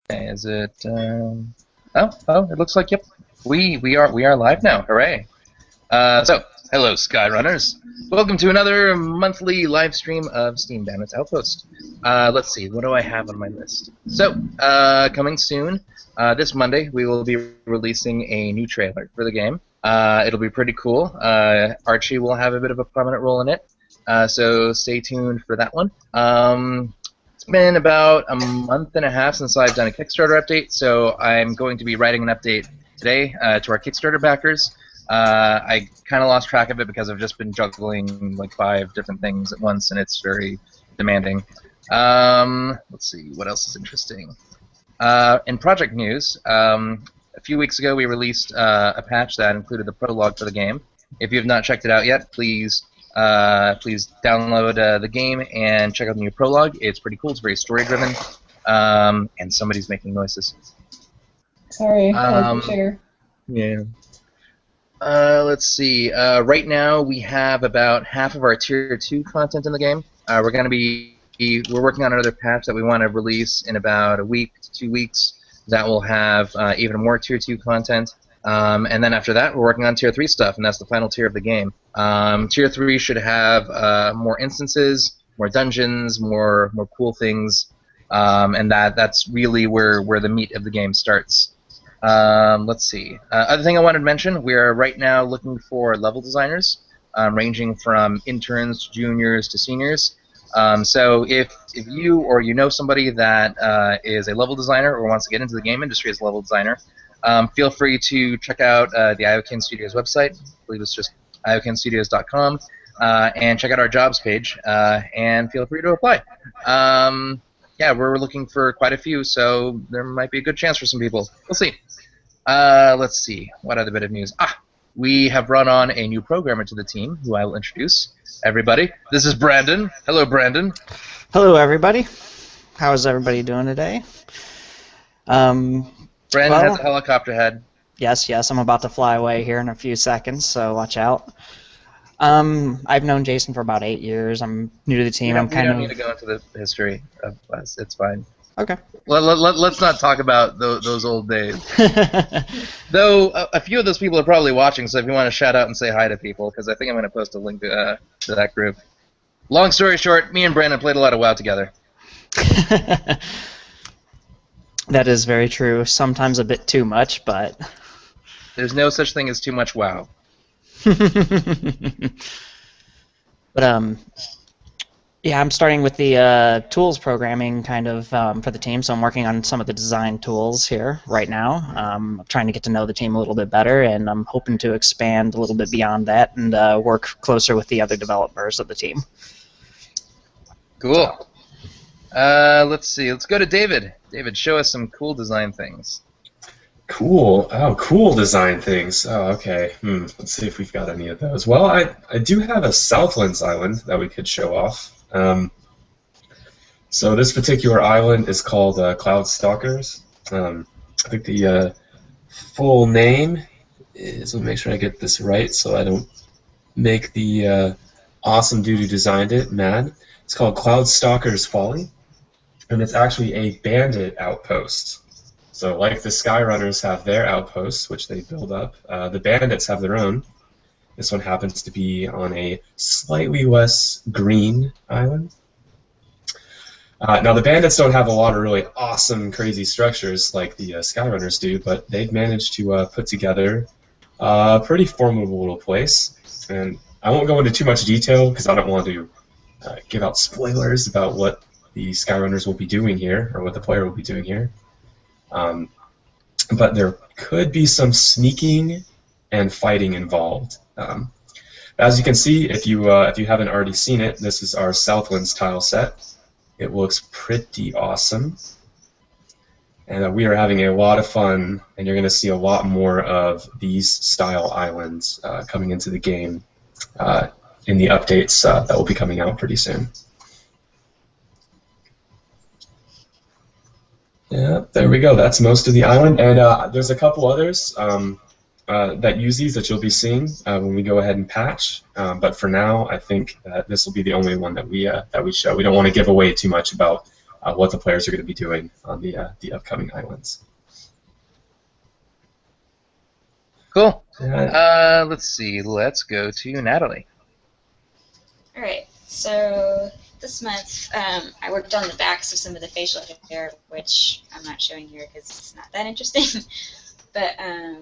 Is it? Oh, it looks like yep. We are live now. Hooray! So hello, Skyrunners. Welcome to another monthly live stream of Steam Bandits Outpost. Let's see, what do I have on my list? So, coming soon, this Monday, we will be releasing a new trailer for the game. It'll be pretty cool. Archie will have a bit of a prominent role in it, so stay tuned for that one. It's been about a month and a half since I've done a Kickstarter update, so I'm going to be writing an update today to our Kickstarter backers. I kind of lost track of it because I've just been juggling like 5 different things at once, and it's very demanding. Let's see, what else is interesting? In project news, a few weeks ago we released a patch that included the prologue for the game. If you have not checked it out yet, please download the game and check out the new prologue. It's pretty cool. It's very story-driven, and somebody's making noises. Sorry, I like to share. Yeah. Let's see. Right now we have about half of our Tier 2 content in the game. We're working on another patch that we want to release in about a week to 2 weeks. That will have even more Tier 2 content. And then after that, we're working on Tier 3 stuff, and that's the final tier of the game. Tier 3 should have more instances, more dungeons, more cool things, and that's really where the meat of the game starts. Let's see. Other thing I wanted to mention, we are right now looking for level designers, ranging from interns to juniors to seniors. So if you or you know somebody that is a level designer or wants to get into the game industry as a level designer, feel free to check out the Iokin Studios website. I believe it's just iokinstudios.com, and check out our jobs page, and feel free to apply. Yeah, we're looking for quite a few, so there might be a good chance for some people. We'll see. Let's see. What other bit of news? We have brought on a new programmer to the team, who I will introduce. Everybody, this is Brandon. Hello, Brandon. Hello, everybody. How is everybody doing today? Brandon has a helicopter head. Yes, I'm about to fly away here in a few seconds, so watch out. I've known Jason for about 8 years. I'm new to the team. We don't need to go into the history of us. It's fine. Okay. Let's not talk about those old days. Though a few of those people are probably watching, so if you want to shout out and say hi to people, because I think I'm going to post a link to that group. Long story short, me and Brandon played a lot of WoW together. That is very true. Sometimes a bit too much, but... There's no such thing as too much WoW. But yeah, I'm starting with the tools programming kind of for the team, so I'm working on some of the design tools here right now. I'm trying to get to know the team a little bit better, and I'm hoping to expand a little bit beyond that and work closer with the other developers of the team. Cool. Let's see. Let's go to David. David, show us some cool design things. Cool. Oh, cool design things. Oh, okay. Let's see if we've got any of those. Well, I do have a Southlands island that we could show off. So this particular island is called Cloud Stalkers. I think the full name is, let me make sure I get this right so I don't make the awesome dude who designed it mad. It's called Cloud Stalkers Folly, and it's actually a bandit outpost. So like the Skyrunners have their outposts, which they build up, the bandits have their own. This one happens to be on a slightly less green island. Now the bandits don't have a lot of really awesome, crazy structures like the Skyrunners do, but they've managed to put together a pretty formidable little place. And I won't go into too much detail because I don't want to give out spoilers about what the Skyrunners will be doing here, or what the player will be doing here. But there could be some sneaking and fighting involved. As you can see, if you haven't already seen it, this is our Southlands tile set. It looks pretty awesome, and we are having a lot of fun. And you're going to see a lot more of these style islands coming into the game in the updates that will be coming out pretty soon. Yeah, there we go. That's most of the island, and there's a couple others that use these that you'll be seeing when we go ahead and patch. But for now, I think that this will be the only one that we show. We don't want to give away too much about what the players are going to be doing on the upcoming islands. Cool. Yeah. Let's see. Let's go to Natalie. All right. So this month, I worked on the backs of some of the facial hair, which I'm not showing here because it's not that interesting. But I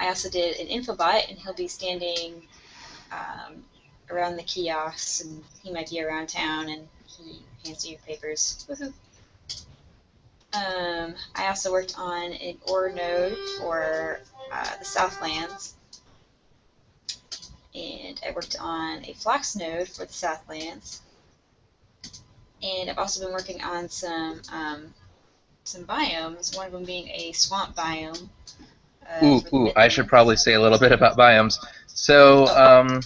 also did an infobot, and he'll be standing around the kiosks, and he might be around town, and he hands you papers. Woohoo! I also worked on an ore node for the Southlands, and I worked on a flax node for the Southlands, and I've also been working on some biomes. One of them being a swamp biome. I should probably say a little bit about biomes. So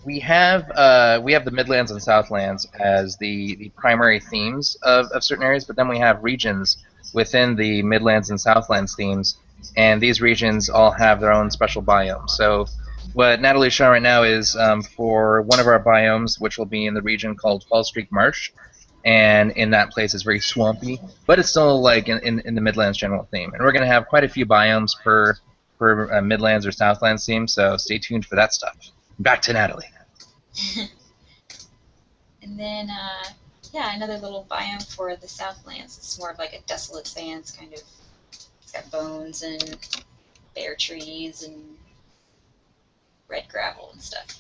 we have the Midlands and Southlands as the primary themes of certain areas, but then we have regions within the Midlands and Southlands themes, and these regions all have their own special biomes. So what Natalie's showing right now is for one of our biomes, which will be in the region called Falls Creek Marsh, and in that place it's very swampy, but it's still like in the Midlands general theme. And we're going to have quite a few biomes per Midlands or Southlands theme, so stay tuned for that stuff. Back to Natalie. And then, yeah, another little biome for the Southlands. It's more of like a desolate sands kind of. It's got bones and bare trees and red gravel and stuff.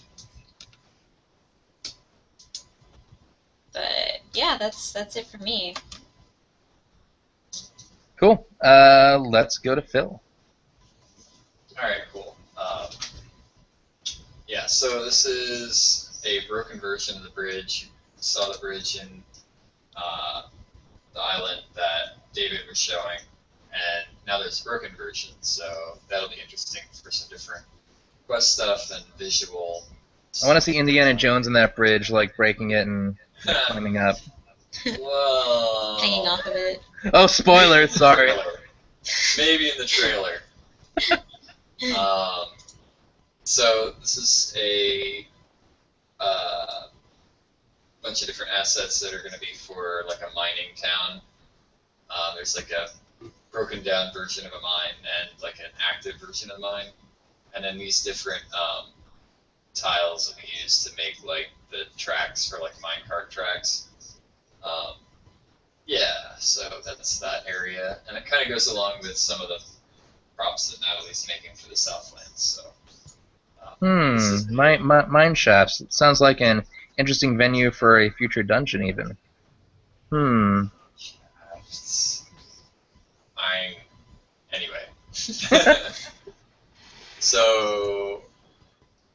But yeah, that's it for me. Cool. Let's go to Phil. All right, cool. Yeah, so this is a broken version of the bridge. Saw the bridge in the island that David was showing, and now there's a broken version, so that'll be interesting for some different quest stuff and visual. I want to see Indiana Jones in that bridge, like breaking it and climbing up. Whoa. Hanging off of it. Oh, spoiler! Sorry. Maybe in the trailer. So this is a bunch of different assets that are going to be for like a mining town. There's like a broken down version of a mine and like an active version of a mine, and then these different tiles will be used to make like the tracks for like minecart tracks. Yeah, so that's that area, and it kind of goes along with some of the props that Natalie's making for the Southlands. So. Mine shafts. It sounds like an interesting venue for a future dungeon, even. Anyway. So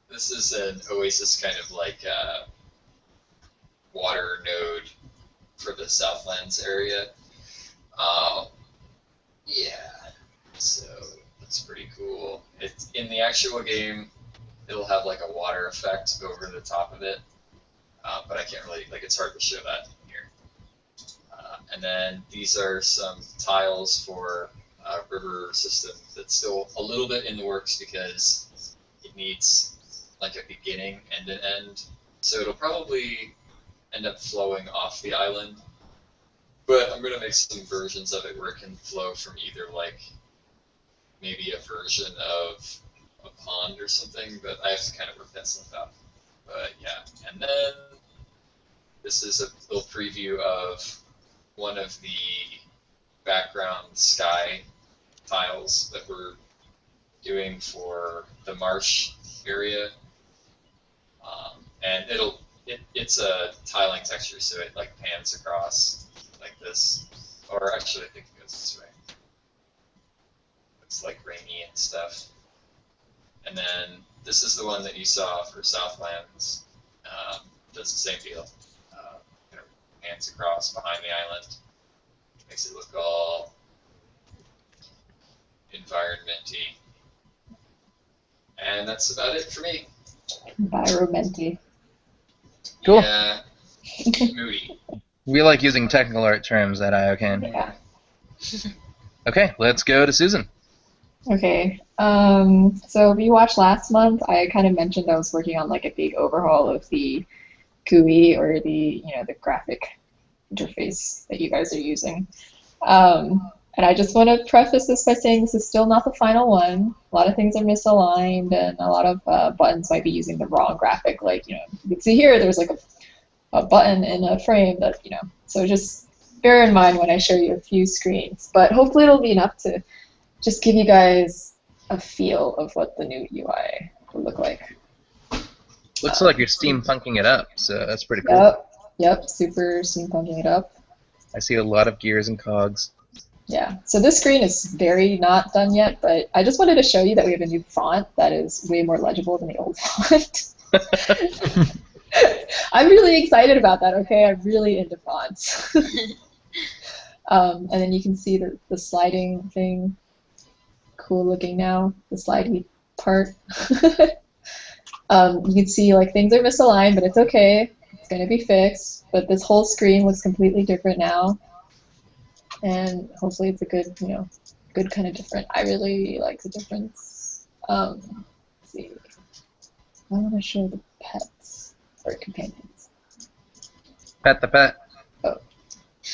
this is an Oasis kind of like water node for the Southlands area. Yeah, so that's pretty cool. It's in the actual game. It'll have like a water effect over the top of it, but I can't really, like, it's hard to show that here. And then these are some tiles for a river system that's still a little bit in the works because it needs like a beginning and an end. So it'll probably end up flowing off the island, but I'm going to make some versions of it where it can flow from either like maybe a version of a pond or something, but I have to kind of work that stuff out. But yeah, and then this is a little preview of one of the background sky tiles that we're doing for the Marsh area, and it's a tiling texture, so it like pans across like this, or actually I think it goes this way. It's like rainy and stuff. And then this is the one that you saw for Southlands. Does the same deal. Kind of pans across behind the island. Makes it look all environment-y. And that's about it for me. Environment-y. Cool. Yeah. Moody. We like using technical art terms at IOCAN. Yeah. Okay, let's go to Susan. Okay. So if you watched last month, I kind of mentioned I was working on like a big overhaul of the GUI, or the the graphic interface that you guys are using. And I just want to preface this by saying this is still not the final one. A lot of things are misaligned, and a lot of buttons might be using the wrong graphic. Like, you can see here there's like a button in a frame that, so just bear in mind when I show you a few screens. But hopefully it'll be enough to just give you guys a feel of what the new UI will look like. Looks like you're steampunking it up, so that's pretty cool. Yep, super steampunking it up. I see a lot of gears and cogs. Yeah, so this screen is very not done yet, but I just wanted to show you that we have a new font that is way more legible than the old font. I'm really excited about that, okay? I'm really into fonts. And then you can see the sliding thing. Cool looking now, the slidey part. You can see like things are misaligned, but it's okay. It's going to be fixed. But this whole screen looks completely different now. And hopefully it's a good, good kind of different. I really like the difference. Let's see. I want to show the pets or companions. Pet the pet. Oh,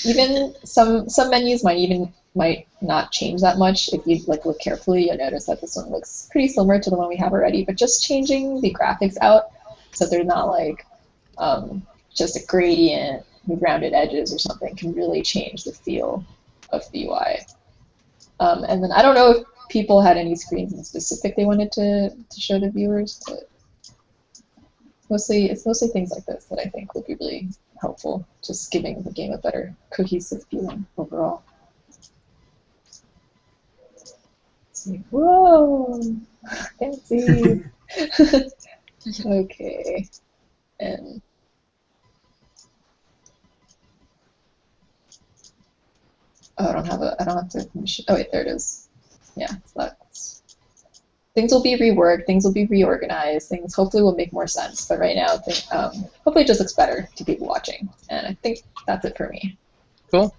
even some menus might not change that much. If you look carefully, you'll notice that this one looks pretty similar to the one we have already. But just changing the graphics out so they're not like just a gradient with rounded edges or something can really change the feel of the UI. And then I don't know if people had any screens in specific they wanted to show the viewers, but it's mostly things like this that I think would be really helpful, just giving the game a better cohesive feeling overall. Let's see. Whoa! Fancy! Okay. And oh, I don't have to. Oh wait, there it is. Yeah, so things will be reworked, things will be reorganized, things hopefully will make more sense. But right now, hopefully it just looks better to people watching. And I think that's it for me. Cool.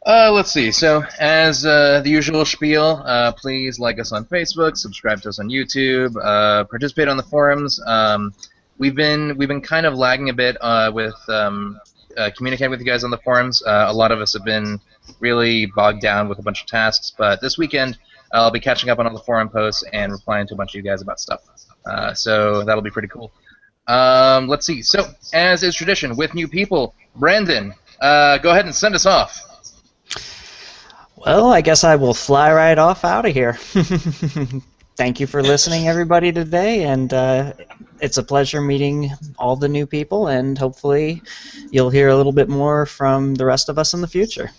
Let's see. So, as the usual spiel, please like us on Facebook, subscribe to us on YouTube, participate on the forums. We've been kind of lagging a bit with communicating with you guys on the forums. A lot of us have been really bogged down with a bunch of tasks, but this weekend I'll be catching up on all the forum posts and replying to a bunch of you guys about stuff. So that'll be pretty cool. Let's see. So, as is tradition with new people, Brandon, go ahead and send us off. Well, I guess I will fly right off out of here. Thank you for listening, everybody, today, and it's a pleasure meeting all the new people, and hopefully you'll hear a little bit more from the rest of us in the future.